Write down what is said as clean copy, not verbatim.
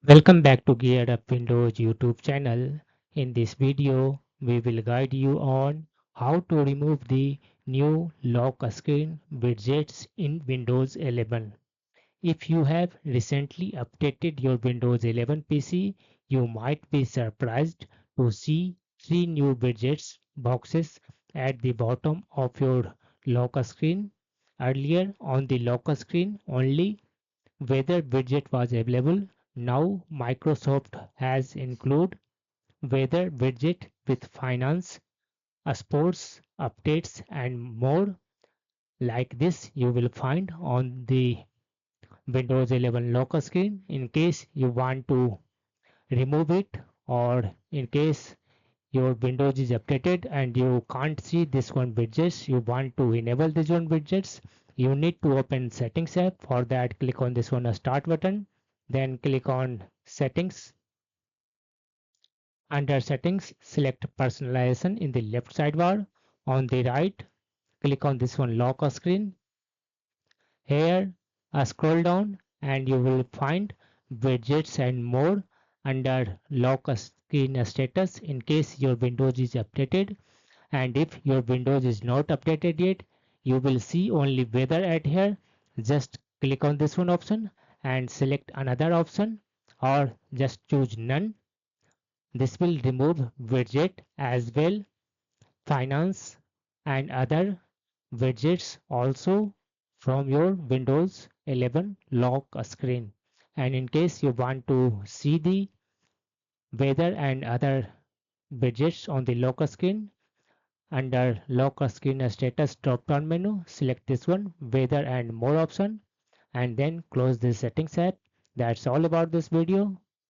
Welcome back to Geared Up Windows YouTube channel. In this video, we will guide you on how to remove the new lock screen widgets in Windows 11. If you have recently updated your Windows 11 PC, you might be surprised to see three new widgets boxes at the bottom of your lock screen. Earlier on the lock screen, only weather widget was available. Now Microsoft has included weather widget with finance, sports, updates and more. Like this you will find on the Windows 11 lock screen in case you want to remove it, or in case your Windows is updated and you can't see this one widgets, you want to enable this one widgets, you need to open settings app. For that, click on this one start button, then click on settings. Under settings, select personalization in the left sidebar. On the right, click on this one lock screen. Here, scroll down and you will find widgets and more under lock screen status in case your Windows is updated. And if your Windows is not updated yet, you will see only weather at here. Just click on this one option and select another option, or just choose none. This will remove widget as well, finance and other widgets also from your Windows 11 lock screen. And in case you want to see the weather and other widgets on the lock screen, under lock screen status drop down menu, select this one weather and more option, and then close this settings app. That's all about this video.